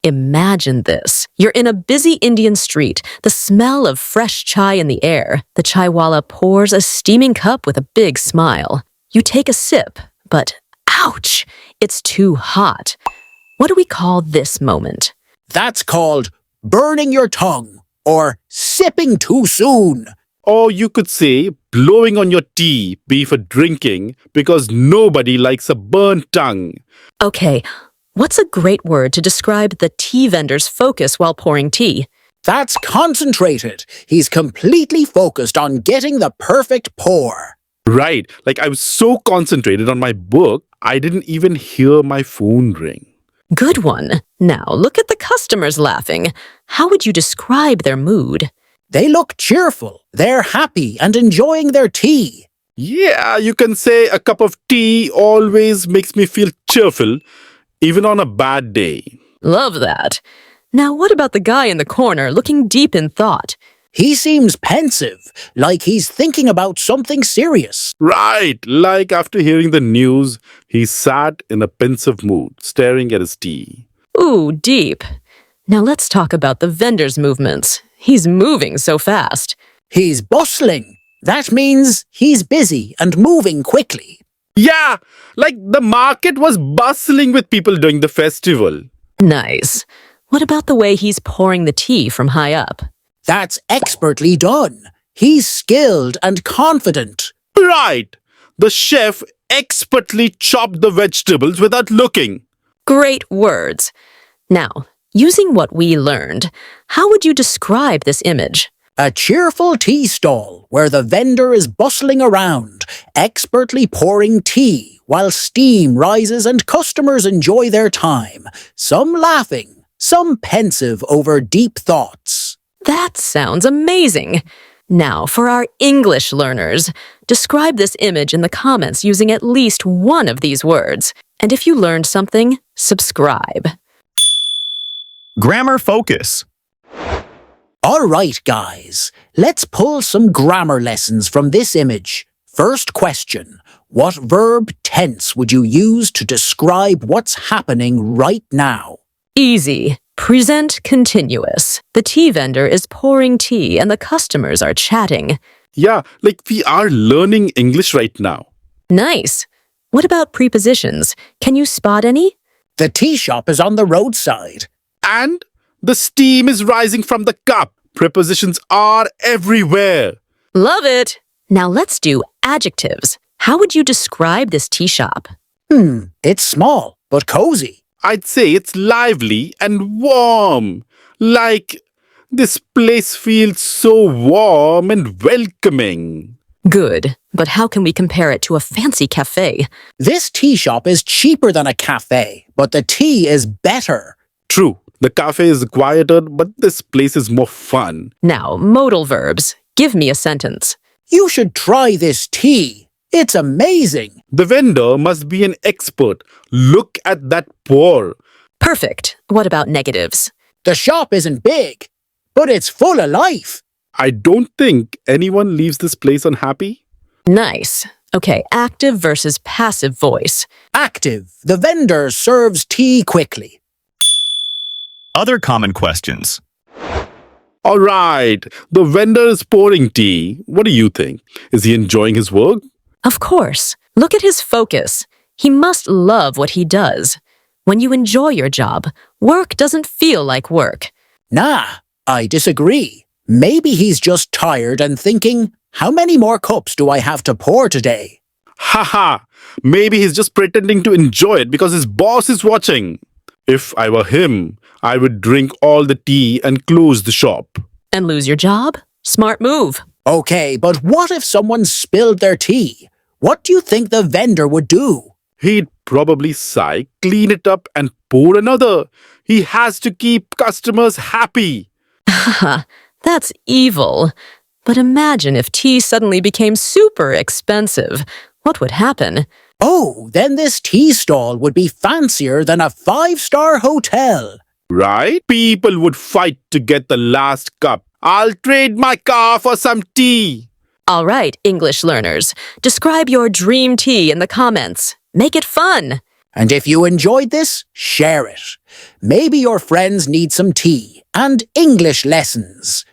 Imagine this. You're in a busy Indian street, the smell of fresh chai in the air. The chaiwala pours a steaming cup with a big smile. You take a sip, but ouch, it's too hot. What do we call this moment? That's called burning your tongue or sipping too soon. Or you could say blowing on your tea, be for drinking, because nobody likes a burnt tongue. Okay, what's a great word to describe the tea vendor's focus while pouring tea? That's concentrated. He's completely focused on getting the perfect pour. Right, like I was so concentrated on my book, I didn't even hear my phone ring. Good one. Now look at the customers laughing. How would you describe their mood? They look cheerful. They're happy and enjoying their tea. Yeah, you can say a cup of tea always makes me feel cheerful, even on a bad day. Love that. Now what about the guy in the corner looking deep in thought? He seems pensive, like he's thinking about something serious. Right, like after hearing the news, he sat in a pensive mood, staring at his tea. Ooh, deep. Now let's talk about the vendor's movements. He's moving so fast. He's bustling. That means he's busy and moving quickly. Yeah, like the market was bustling with people during the festival. Nice. What about the way he's pouring the tea from high up? That's expertly done. He's skilled and confident. Right, the chef expertly chopped the vegetables without looking. Great words. Now, using what we learned, how would you describe this image? A cheerful tea stall where the vendor is bustling around, expertly pouring tea while steam rises and customers enjoy their time, some laughing, some pensive over deep thoughts. That sounds amazing. Now, for our English learners, describe this image in the comments using at least one of these words. And if you learned something, subscribe. Grammar focus. All right, guys, let's pull some grammar lessons from this image. First question, what verb tense would you use to describe what's happening right now? Easy. Present continuous. The tea vendor is pouring tea and the customers are chatting. Yeah, like we are learning English right now. Nice. What about prepositions? Can you spot any? The tea shop is on the roadside. And the steam is rising from the cup. Prepositions are everywhere. Love it. Now let's do adjectives. How would you describe this tea shop? It's small, but cozy. I'd say it's lively and warm. Like, this place feels so warm and welcoming. Good, but how can we compare it to a fancy cafe? This tea shop is cheaper than a cafe, but the tea is better. True, the cafe is quieter, but this place is more fun. Now, modal verbs. Give me a sentence. You should try this tea. It's amazing. The vendor must be an expert. Look at that pour. Perfect. What about negatives? The shop isn't big, but it's full of life. I don't think anyone leaves this place unhappy. Nice. Okay, active versus passive voice. Active. The vendor serves tea quickly. Other common questions. All right, the vendor is pouring tea. What do you think? Is he enjoying his work? Of course. Look at his focus. He must love what he does. When you enjoy your job, work doesn't feel like work. Nah, I disagree. Maybe he's just tired and thinking, how many more cups do I have to pour today? Haha, maybe he's just pretending to enjoy it because his boss is watching. If I were him, I would drink all the tea and close the shop. And lose your job? Smart move. Okay, but what if someone spilled their tea? What do you think the vendor would do? He'd probably sigh, clean it up and pour another. He has to keep customers happy. Haha, that's evil. But imagine if tea suddenly became super expensive. What would happen? Oh, then this tea stall would be fancier than a 5-star hotel. Right? People would fight to get the last cup. I'll trade my car for some tea. All right, English learners, describe your dream tea in the comments. Make it fun. And if you enjoyed this, share it. Maybe your friends need some tea and English lessons.